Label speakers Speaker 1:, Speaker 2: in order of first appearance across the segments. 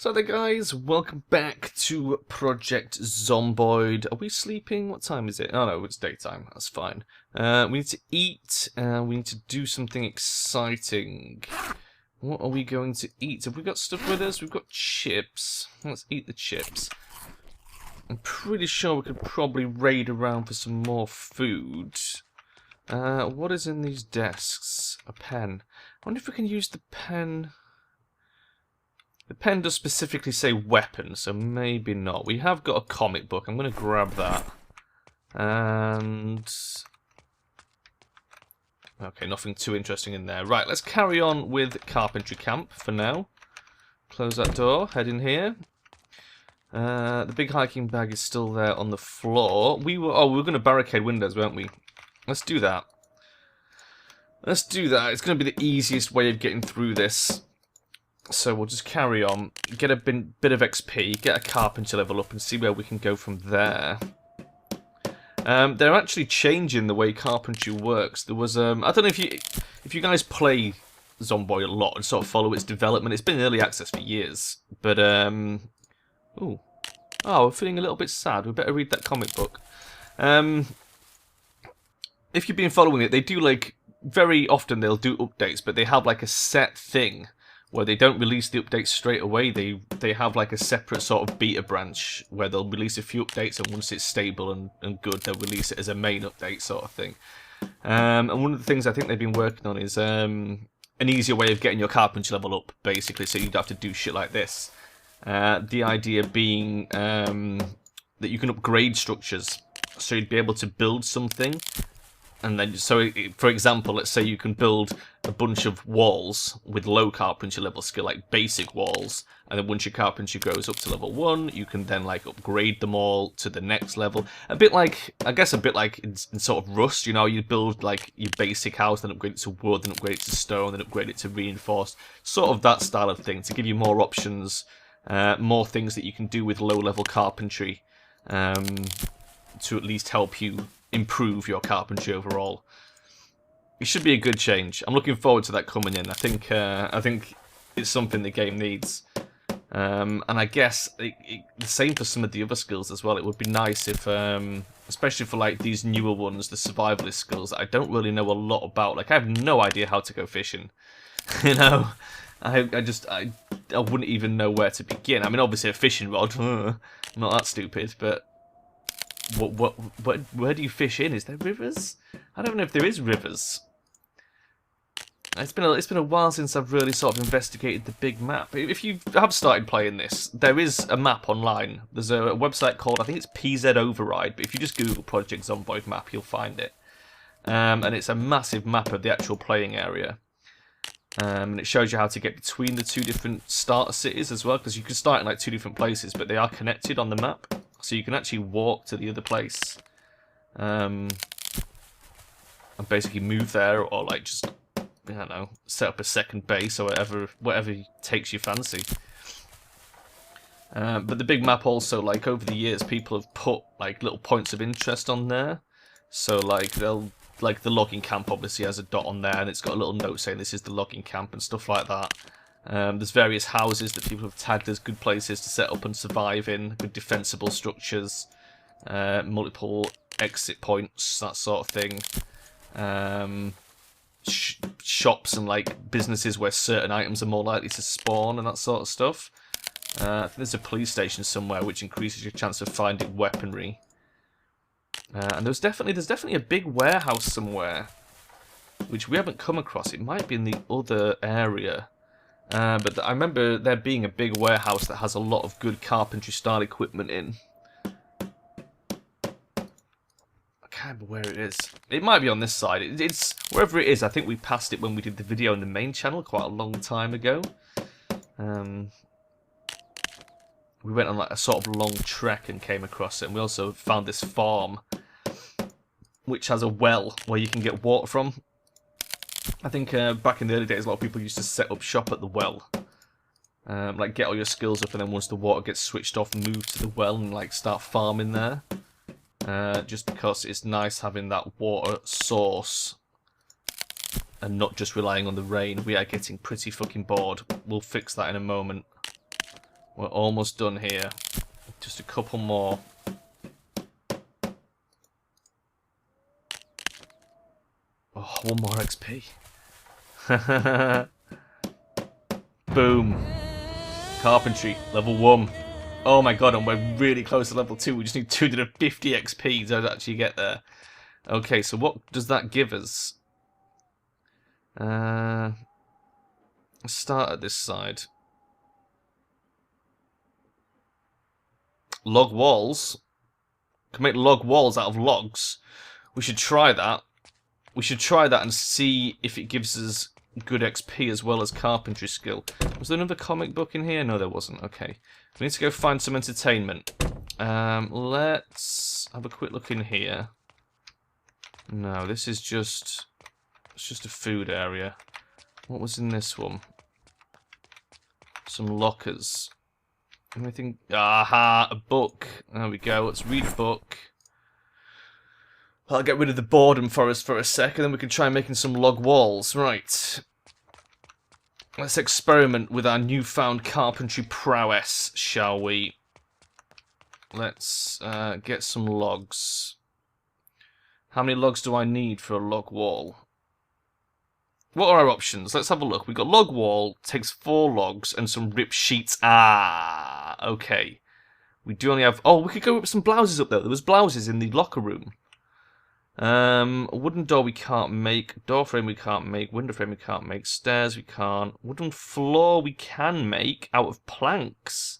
Speaker 1: So there guys, welcome back to Project Zomboid. Are we sleeping? What time is it? Oh no, it's daytime, that's fine. We need to eat, we need to do something exciting. What are we going to eat? Have we got stuff with us? We've got chips. Let's eat the chips. I'm pretty sure we could probably raid around for some more food. What is in these desks? A pen. I wonder if we can use the pen... The pen does specifically say weapon, so maybe not. We have got a comic book. I'm going to grab that. And... okay, nothing too interesting in there. Right, let's carry on with carpentry camp for now. Close that door, head in here. The big hiking bag is still there on the floor. We were going to barricade windows, weren't we? Let's do that. Let's do that. It's going to be the easiest way of getting through this. So we'll just carry on, get a bit of XP, get a carpentry level up, and see where we can go from there. They're actually changing the way carpentry works. There was I don't know if you guys play Zomboid a lot and sort of follow its development. It's been in early access for years, but ooh, oh, we're feeling a little bit sad. We better read that comic book. If you've been following it, they do like very often they'll do updates, but they have like a set thing where they don't release the updates straight away. They have like a separate sort of beta branch where they'll release a few updates, and once it's stable and good, they'll release it as a main update sort of thing. And one of the things I think they've been working on is an easier way of getting your carpentry level up, basically, so you don't have to do shit like this. The idea being that you can upgrade structures, so you'd be able to build something. And then, for example, let's say you can build a bunch of walls with low carpentry level skill, like basic walls, and then once your carpentry goes up to level 1, you can then like upgrade them all to the next level. A bit like, I guess, a bit like in sort of Rust, you know, you build like your basic house, then upgrade it to wood, then upgrade it to stone, then upgrade it to reinforced, sort of that style of thing, to give you more options, more things that you can do with low-level carpentry, to at least help you improve your carpentry overall. It should be a good change. I'm looking forward to that coming in. I think it's something the game needs. And I guess the same for some of the other skills as well. It would be nice if, especially for like these newer ones, the survivalist skills that I don't really know a lot about. Like I have no idea how to go fishing. You know, I wouldn't even know where to begin. I mean, obviously a fishing rod, I'm not that stupid, but where do you fish in? Is there rivers? I don't know if there is rivers. It's been a while since I've really sort of investigated the big map. If you have started playing this, there is a map online. There's a website called, I think it's PZ Override, but if you just Google Project Zomboid map, you'll find it. And it's a massive map of the actual playing area. And it shows you how to get between the two different starter cities as well, because you can start in like two different places, but they are connected on the map. So you can actually walk to the other place, and basically move there, or like just, I don't know, set up a second base or whatever takes your fancy. But the big map also, like over the years, people have put like little points of interest on there. So like like the logging camp obviously has a dot on there, and it's got a little note saying this is the logging camp and stuff like that. There's various houses that people have tagged as good places to set up and survive in, good defensible structures, multiple exit points, that sort of thing. Shops and like businesses where certain items are more likely to spawn and that sort of stuff. I think there's a police station somewhere which increases your chance of finding weaponry. And there's definitely a big warehouse somewhere, which we haven't come across. It might be in the other area. But I remember there being a big warehouse that has a lot of good carpentry style equipment in. I can't remember where it is. It might be on this side. It's wherever it is. I think we passed it when we did the video on the main channel quite a long time ago. We went on like a sort of long trek and came across it, and we also found this farm which has a well where you can get water from. I think back in the early days, a lot of people used to set up shop at the well. Like, get all your skills up, and then once the water gets switched off, move to the well and, like, start farming there. Just because it's nice having that water source and not just relying on the rain. We are getting pretty fucking bored. We'll fix that in a moment. We're almost done here. Just a couple more. Oh, one more XP. Boom. Carpentry, level 1. Oh my god, and we're really close to level 2. We just need 250 XP to actually get there. Okay, so what does that give us? Let's start at this side. Log walls. Can make log walls out of logs. We should try that. We should try that and see if it gives us good XP as well as carpentry skill. Was there another comic book in here? No, there wasn't. Okay. We need to go find some entertainment. Let's have a quick look in here. No, this is just... It's just a food area. What was in this one? Some lockers. Anything? Aha! A book. There we go. Let's read a book. I'll get rid of the boredom for us for a second, then we can try making some log walls. Right. Let's experiment with our newfound carpentry prowess, shall we? Let's get some logs. How many logs do I need for a log wall? What are our options? Let's have a look. We've got log wall, takes 4 logs, and some ripped sheets. Ah, okay. We do only have... Oh, we could go rip some blouses up there. There was blouses in the locker room. A wooden door we can't make. Door frame we can't make. Window frame we can't make. Stairs we can't. Wooden floor we can make out of planks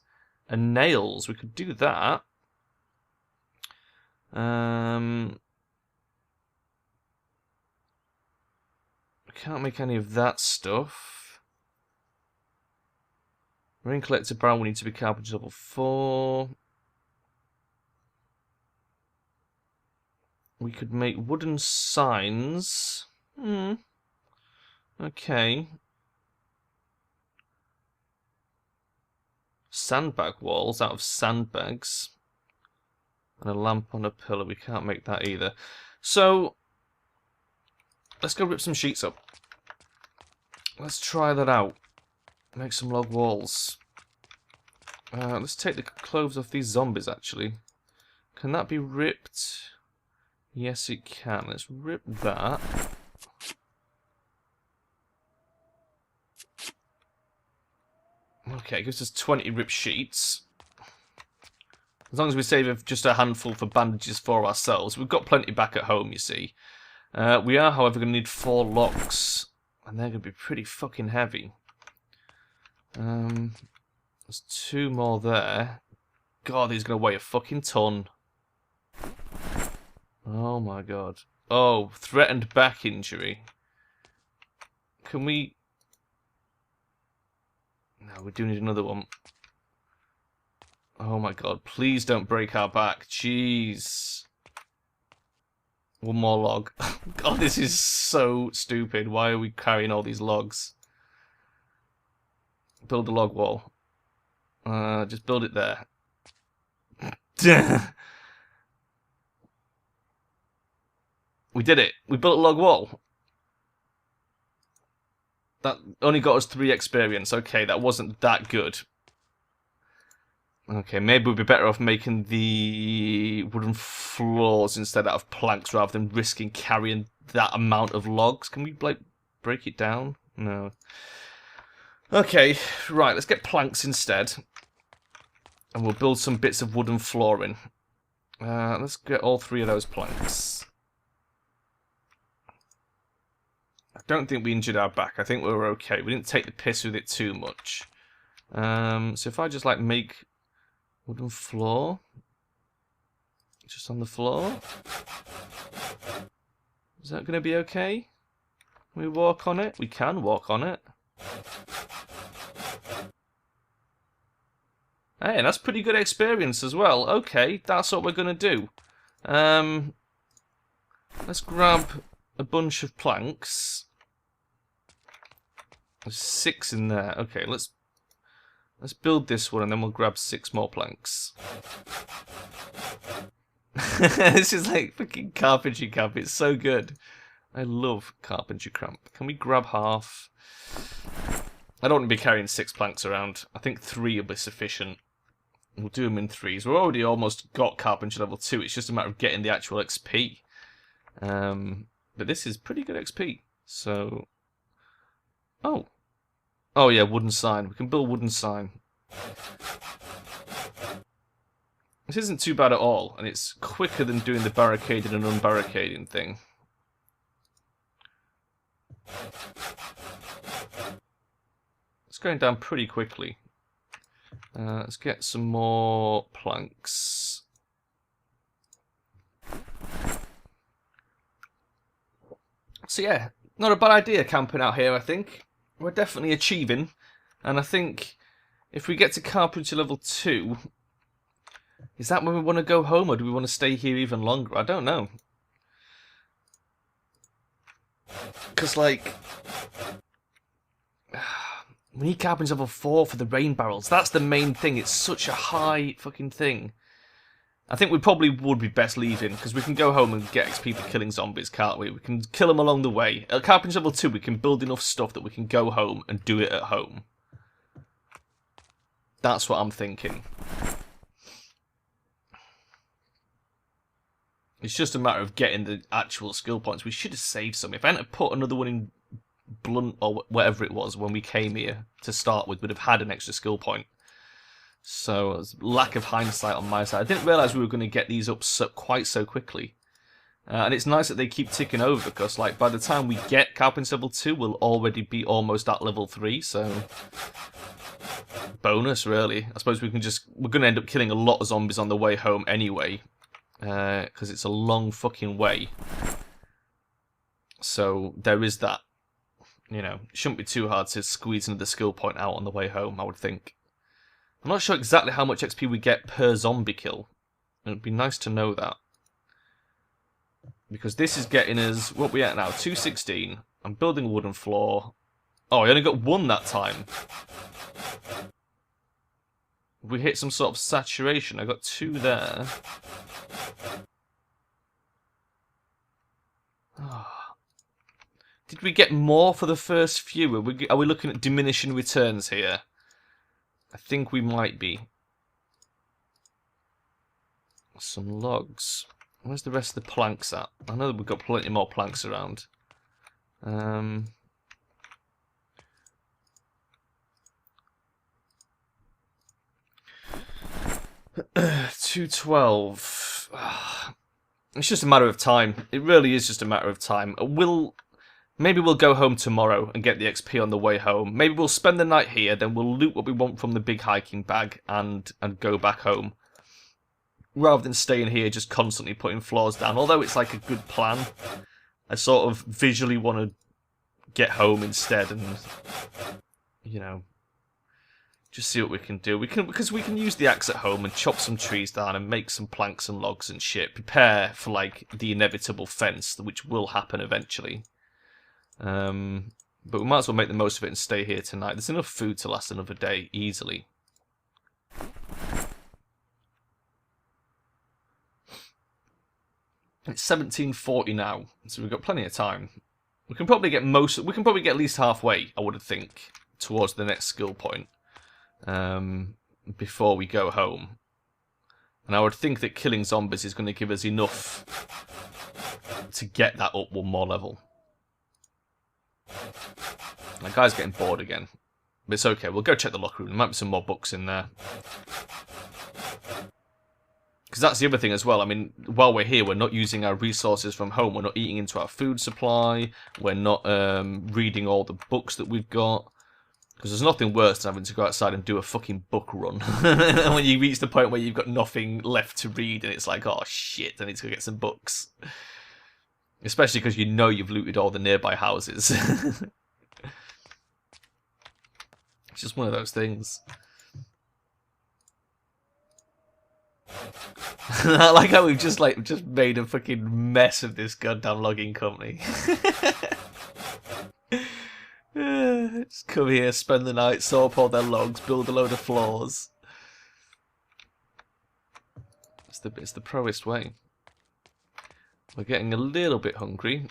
Speaker 1: and nails. We could do that. We can't make any of that stuff. Rain collector barrel we need to be carpentry level 4. We could make wooden signs. Okay. Sandbag walls out of sandbags. And a lamp on a pillar. We can't make that either. So, let's go rip some sheets up. Let's try that out. Make some log walls. Let's take the clothes off these zombies, actually. Can that be ripped? Yes, it can. Let's rip that. Okay, it gives us 20 ripped sheets. As long as we save just a handful for bandages for ourselves. We've got plenty back at home, you see. We are, however, going to need 4 logs. And they're going to be pretty fucking heavy. There's 2 more there. God, these are going to weigh a fucking ton. Oh my god. Oh, threatened back injury. Can we... No, we do need another one. Oh my god, please don't break our back. Jeez. One more log. God, this is so stupid. Why are we carrying all these logs? Build a log wall. Just build it there. We did it. We built a log wall. That only got us 3 experience. Okay, that wasn't that good. Okay, maybe we'd be better off making the wooden floors instead out of planks rather than risking carrying that amount of logs. Can we, like, break it down? No. Okay, right, let's get planks instead. And we'll build some bits of wooden flooring. Let's get all 3 of those planks. I don't think we injured our back. I think we were okay. We didn't take the piss with it too much. So if I just, like, make wooden floor. Just on the floor. Is that going to be okay? Can we walk on it? We can walk on it. Hey, that's pretty good experience as well. Okay, that's what we're going to do. Let's grab a bunch of planks. There's 6 in there. Okay, let's build this one and then we'll grab 6 more planks. This is like fucking carpentry camp. It's so good. I love carpentry camp. Can we grab half? I don't want to be carrying 6 planks around. I think 3 will be sufficient. We'll do them in 3s. We've already almost got carpentry level 2. It's just a matter of getting the actual XP. But this is pretty good XP. So... Oh. Oh yeah, wooden sign. We can build wooden sign. This isn't too bad at all, and it's quicker than doing the barricading and unbarricading thing. It's going down pretty quickly. Let's get some more planks. So yeah, not a bad idea camping out here, I think. We're definitely achieving. And I think if we get to carpentry level 2, is that when we want to go home, or do we want to stay here even longer? I don't know. Because, like... we need carpentry level 4 for the rain barrels. That's the main thing. It's such a high fucking thing. I think we probably would be best leaving, because we can go home and get XP for killing zombies, can't we? We can kill them along the way. At carpentry level 2, we can build enough stuff that we can go home and do it at home. That's what I'm thinking. It's just a matter of getting the actual skill points. We should have saved some. If I hadn't put another one in blunt or whatever it was when we came here to start with, we'd have had an extra skill point. So, there's lack of hindsight on my side. I didn't realise we were going to get these up quite so quickly. And it's nice that they keep ticking over, because like by the time we get carpentry level 2, we'll already be almost at level 3, so... bonus, really. I suppose we're going to end up killing a lot of zombies on the way home anyway. Because it's a long fucking way. So, there is that. You know, it shouldn't be too hard to squeeze another skill point out on the way home, I would think. I'm not sure exactly how much XP we get per zombie kill. It would be nice to know that. Because this is getting us, what we at now, 216. I'm building a wooden floor. Oh, I only got 1 that time. We hit some sort of saturation. I got 2 there. Did we get more for the first few? Are we looking at diminishing returns here? I think we might be. Some logs. Where's the rest of the planks at? I know that we've got plenty more planks around. 212. It's just a matter of time. It really is just a matter of time. Maybe we'll go home tomorrow and get the XP on the way home. Maybe we'll spend the night here, then we'll loot what we want from the big hiking bag and go back home. Rather than staying here just constantly putting floors down. Although it's like a good plan, I sort of visually want to get home instead and, you know, just see what we can do. Because we can use the axe at home and chop some trees down and make some planks and logs and shit. Prepare for, like, the inevitable fence, which will happen eventually. But we might as well make the most of it and stay here tonight. There's enough food to last another day, easily. It's 17:40 now, so we've got plenty of time. We can probably get at least halfway, I would think, towards the next skill point. Before we go home. And I would think that killing zombies is going to give us enough to get that up one more level. That guy's getting bored again. But it's okay, we'll go check the locker room. There might be some more books in there. Because that's the other thing as well. I mean, while we're here, we're not using our resources from home. We're not eating into our food supply. We're not reading all the books that we've got. Because there's nothing worse than having to go outside and do a fucking book run. When you reach the point where you've got nothing left to read and it's like, oh shit, I need to go get some books. Especially because you know you've looted all the nearby houses. It's just one of those things. I like how we've just made a fucking mess of this goddamn logging company. Just come here, spend the night, saw up all their logs, build a load of floors. It's the proest way. We're getting a little bit hungry.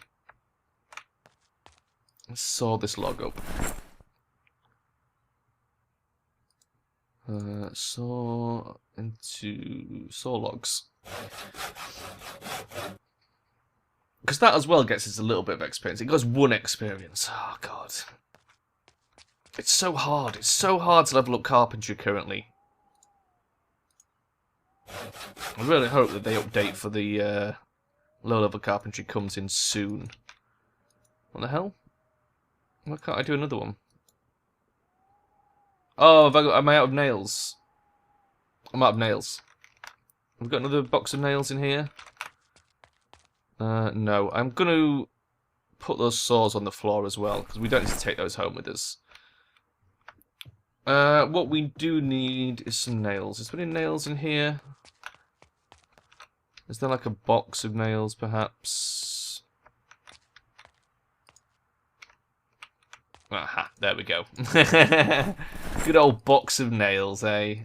Speaker 1: Let's saw this log up. Saw into saw logs. Because that as well gets us a little bit of experience. It goes 1 experience. Oh, God. It's so hard. It's so hard to level up carpentry currently. I really hope that they update for the low-level carpentry comes in soon. What the hell? Why can't I do another one? Oh, am I out of nails? I'm out of nails. Have we got another box of nails in here? No. I'm going to put those saws on the floor as well, because we don't need to take those home with us. What we do need is some nails. Is there any nails in here? Is there like a box of nails, perhaps? Aha, there we go. Good old box of nails, eh?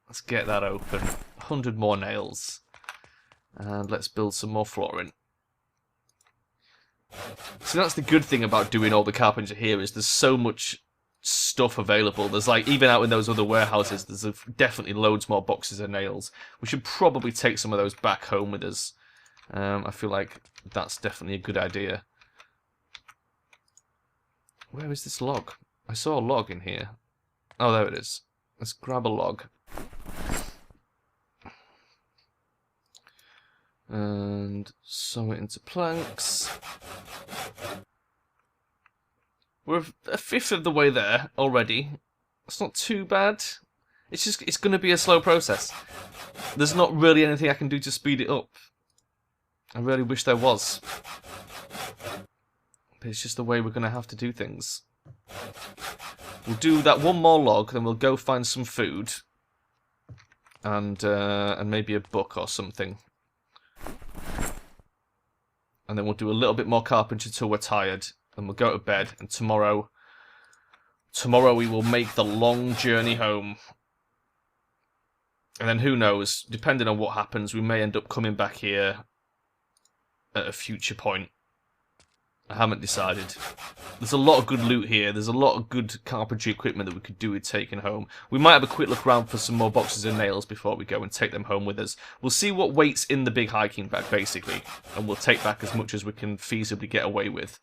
Speaker 1: Let's get that open. 100 more nails. And let's build some more flooring. So that's the good thing about doing all the carpentry here, is there's so much stuff available. There's like, even out in those other warehouses, there's definitely loads more boxes of nails. We should probably take some of those back home with us. I feel like that's definitely a good idea. Where is this log? I saw a log in here. Oh, there it is. Let's grab a log. And sew it into planks. We're a fifth of the way there already. It's not too bad. It's going to be a slow process. There's not really anything I can do to speed it up. I really wish there was. But it's just the way we're going to have to do things. We'll do that one more log, then we'll go find some food. And maybe a book or something. And then we'll do a little bit more carpentry till we're tired. And we'll go to bed. And tomorrow we will make the long journey home. And then who knows, depending on what happens, we may end up coming back here at a future point. I haven't decided. There's a lot of good loot here. There's a lot of good carpentry equipment that we could do with taking home. We might have a quick look around for some more boxes of nails before we go and take them home with us. We'll see what weight's in the big hiking bag, basically. And we'll take back as much as we can feasibly get away with.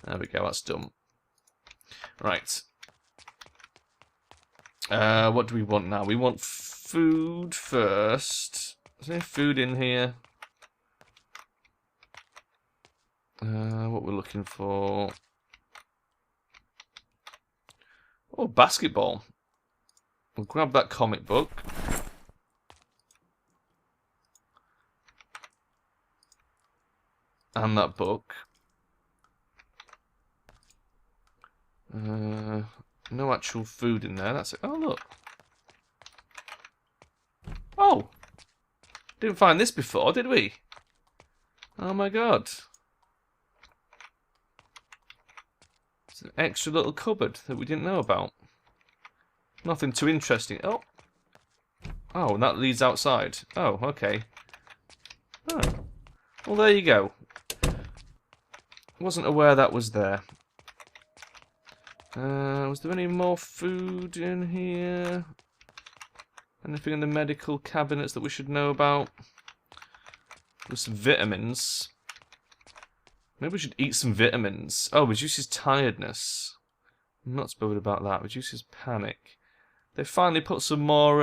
Speaker 1: There we go, that's done. Right. What do we want now? We want food first. Is there any food in here? What we're looking for. Oh, basketball. We'll grab that comic book. And that book. No actual food in there. That's it. Oh, look. Oh! Didn't find this before, did we? Oh my god. It's an extra little cupboard that we didn't know about. Nothing too interesting. Oh. Oh, and that leads outside. Oh, okay. Oh. Well, there you go. Wasn't aware that was there. Was there any more food in here? Anything in the medical cabinets that we should know about? There's some vitamins. Maybe we should eat some vitamins. Oh, reduces tiredness. I'm not spoiled about that. Reduces panic. They finally put some more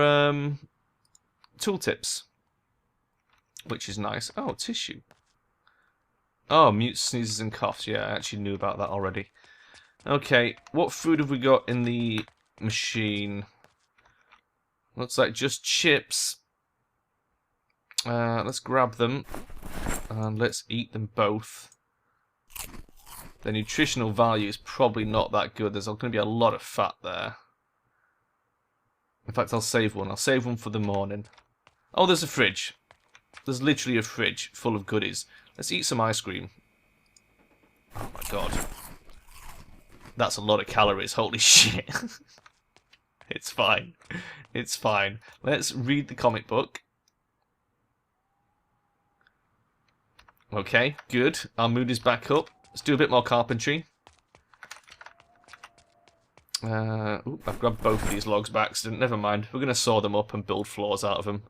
Speaker 1: tooltips. Which is nice. Oh, tissue. Oh, mute sneezes and coughs. Yeah, I actually knew about that already. Okay, what food have we got in the machine? Looks like just chips. Let's grab them. And let's eat them both. The nutritional value is probably not that good. There's going to be a lot of fat there. In fact, I'll save one. I'll save one for the morning. Oh, there's a fridge. There's literally a fridge full of goodies. Let's eat some ice cream. Oh my god. That's a lot of calories. Holy shit. It's fine. It's fine. Let's read the comic book. Okay, good. Our mood is back up. Let's do a bit more carpentry. Ooh, I've grabbed both of these logs by accident. Never mind. We're going to saw them up and build floors out of them.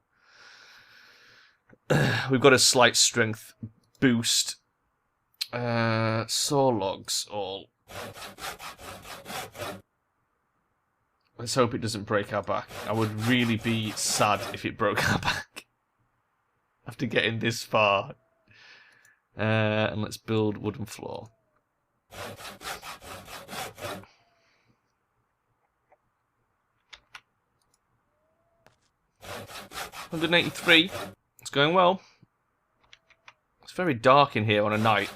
Speaker 1: We've got a slight strength boost. Saw logs all. Let's hope it doesn't break our back. I would really be sad if it broke our back. After getting this far. And let's build wooden floor. 183. It's going well. It's very dark in here on a night.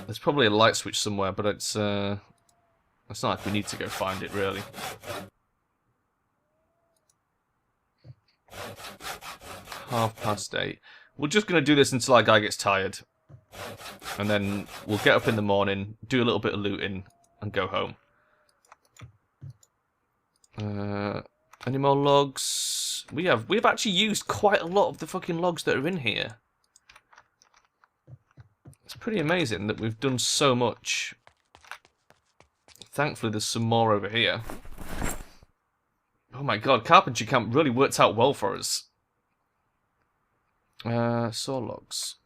Speaker 1: There's probably a light switch somewhere, but it's not like we need to go find it, really. Half past 8. We're just going to do this until our guy gets tired. And then we'll get up in the morning, do a little bit of looting, and go home. Any more logs? We've actually used quite a lot of the fucking logs that are in here. It's pretty amazing that we've done so much. Thankfully, there's some more over here. Oh my god, carpentry camp really worked out well for us. Saw logs.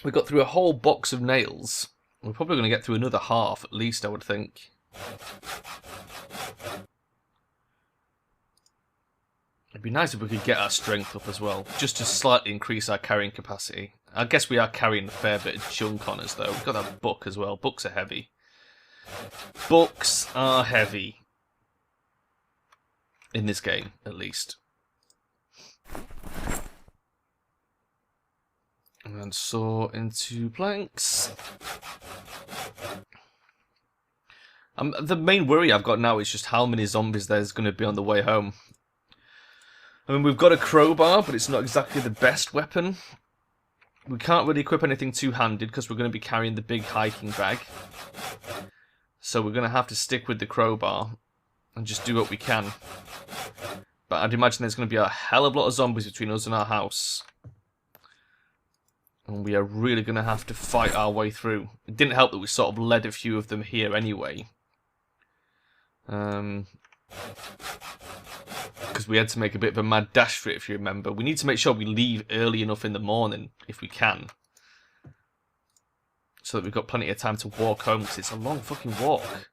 Speaker 1: We got through a whole box of nails. We're probably going to get through another half, at least, I would think. It'd be nice if we could get our strength up as well, just to slightly increase our carrying capacity. I guess we are carrying a fair bit of junk on us, though. We've got that book as well. Books are heavy. Books are heavy. In this game, at least. And saw into planks. The main worry I've got now is just how many zombies there's going to be on the way home. I mean, we've got a crowbar, but it's not exactly the best weapon. We can't really equip anything two-handed because we're going to be carrying the big hiking bag. So we're going to have to stick with the crowbar and just do what we can. But I'd imagine there's going to be a hell of a lot of zombies between us and our house. And we are really going to have to fight our way through. It didn't help that we sort of led a few of them here anyway. Because we had to make a bit of a mad dash for it, if you remember. We need to make sure we leave early enough in the morning, if we can. So that we've got plenty of time to walk home, because it's a long fucking walk.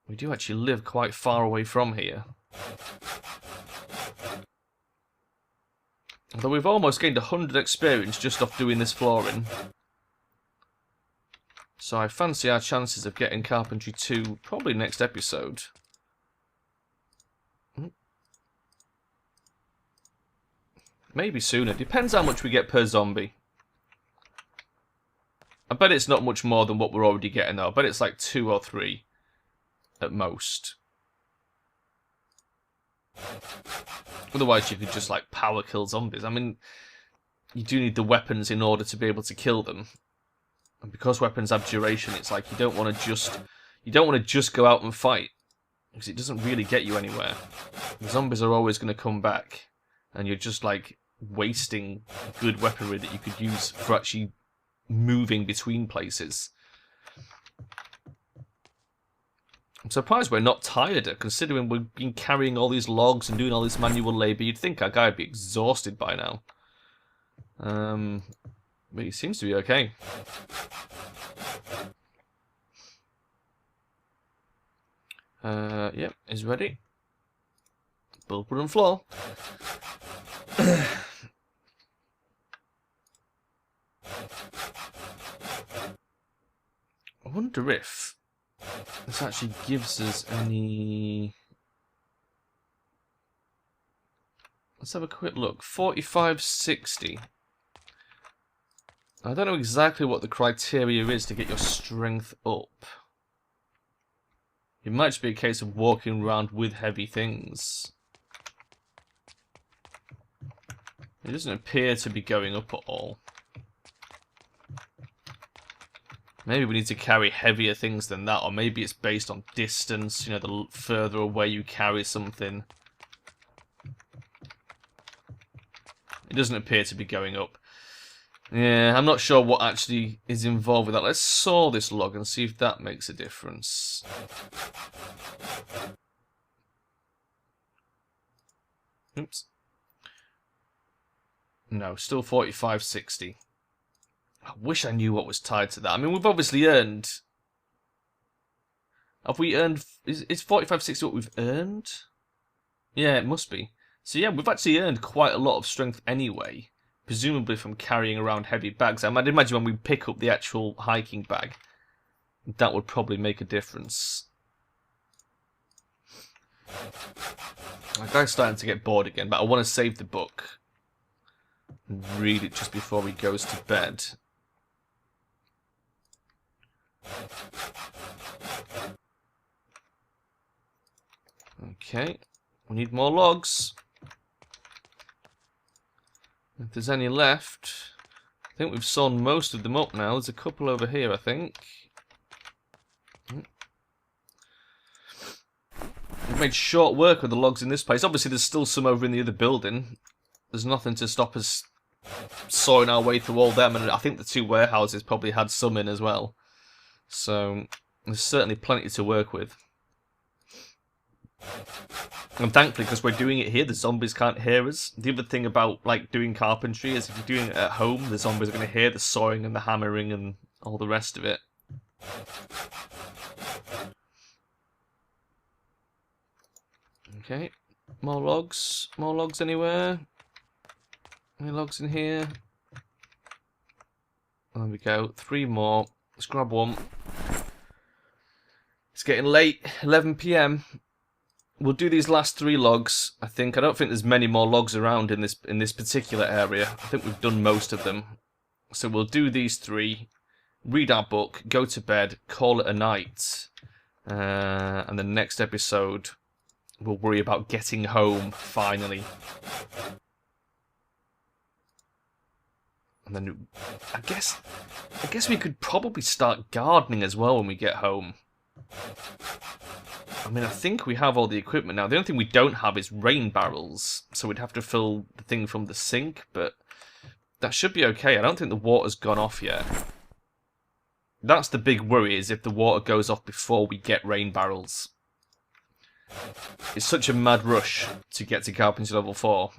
Speaker 1: We do actually live quite far away from here. Although we've almost gained 100 experience just off doing this flooring. So I fancy our chances of getting Carpentry 2 probably next episode. Maybe sooner. Depends how much we get per zombie. I bet it's not much more than what we're already getting though. I bet it's like 2 or 3 at most. Otherwise you could just like power kill zombies. I mean, you do need the weapons in order to be able to kill them. And because weapons have duration, it's like you don't want to just go out and fight, because it doesn't really get you anywhere. The zombies are always going to come back, and you're just like wasting good weaponry that you could use for actually moving between places. I'm surprised we're not tireder, considering we've been carrying all these logs and doing all this manual labour. You'd think our guy would be exhausted by now. But he seems to be okay. Yep, he's ready. Build wooden floor. I wonder if this actually gives us any... Let's have a quick look. 4560. I don't know exactly what the criteria is to get your strength up. It might just be a case of walking around with heavy things. It doesn't appear to be going up at all. Maybe we need to carry heavier things than that, or maybe it's based on distance, you know, the further away you carry something. It doesn't appear to be going up. Yeah, I'm not sure what actually is involved with that. Let's saw this log and see if that makes a difference. Oops. No, still 45.60. I wish I knew what was tied to that. I mean, we've obviously earned... Have we earned... Is 45.60 what we've earned? Yeah, it must be. So yeah, we've actually earned quite a lot of strength anyway. Presumably from carrying around heavy bags. I'd imagine when we pick up the actual hiking bag, that would probably make a difference. My guy's starting to get bored again, but I want to save the book and read it just before he goes to bed. Okay, we need more logs. If there's any left, I think we've sawn most of them up now. There's a couple over here, I think. We've made short work of the logs in this place. Obviously, there's still some over in the other building. There's nothing to stop us sawing our way through all them, and I think the two warehouses probably had some in as well. So, there's certainly plenty to work with. And thankfully, because we're doing it here, the zombies can't hear us. The other thing about like doing carpentry is if you're doing it at home, the zombies are going to hear the sawing and the hammering and all the rest of it. Okay, more logs. More logs anywhere? Any logs in here? There we go. 3 more. Let's grab one. It's getting late. 11 PM. We'll do these last 3 logs, I think. I don't think there's many more logs around in this particular area. I think we've done most of them. So we'll do these 3, read our book, go to bed, call it a night. And the next episode, we'll worry about getting home, finally. And then, I guess we could probably start gardening as well when we get home. I mean, I think we have all the equipment now. The only thing we don't have is rain barrels, so we'd have to fill the thing from the sink, but that should be okay. I don't think the water's gone off yet. That's the big worry, is if the water goes off before we get rain barrels. It's such a mad rush to get to carpentry level 4.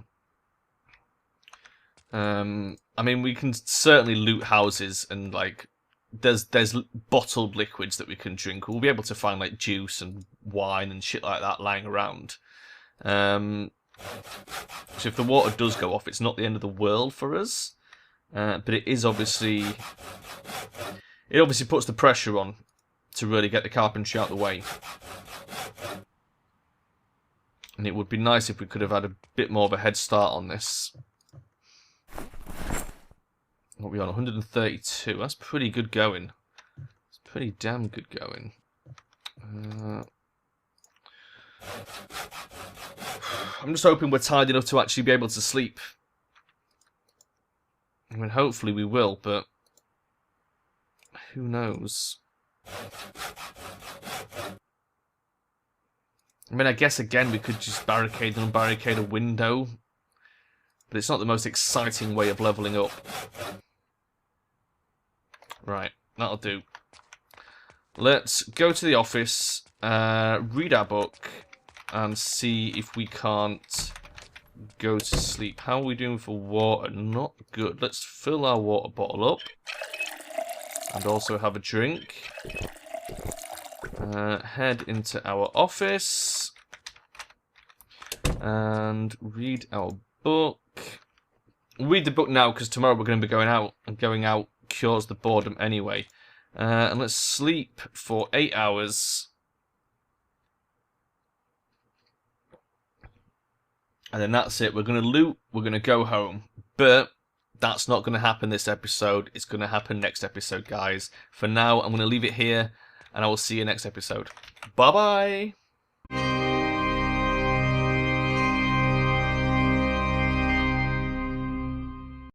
Speaker 1: I mean, we can certainly loot houses and, like, there's bottled liquids that we can drink. We'll be able to find, like, juice and wine and shit like that lying around. So if the water does go off, it's not the end of the world for us. But it is obviously... It obviously puts the pressure on to really get the carpentry out of the way. And it would be nice if we could have had a bit more of a head start on this. What are we on? 132. That's pretty good going. It's pretty damn good going. I'm just hoping we're tired enough to actually be able to sleep. I mean, hopefully we will, but who knows? I mean, I guess again we could just barricade and unbarricade a window, but it's not the most exciting way of leveling up. Right, that'll do. Let's go to the office, read our book, and see if we can't go to sleep. How are we doing for water? Not good. Let's fill our water bottle up, and also have a drink. Head into our office, and read our book. Read the book now, because tomorrow we're going to be going out, and going out cures the boredom anyway. And let's sleep for 8 hours. And then that's it. We're going to loot, we're going to go home. But that's not going to happen this episode. It's going to happen next episode, guys. For now, I'm going to leave it here, and I will see you next episode. Bye-bye!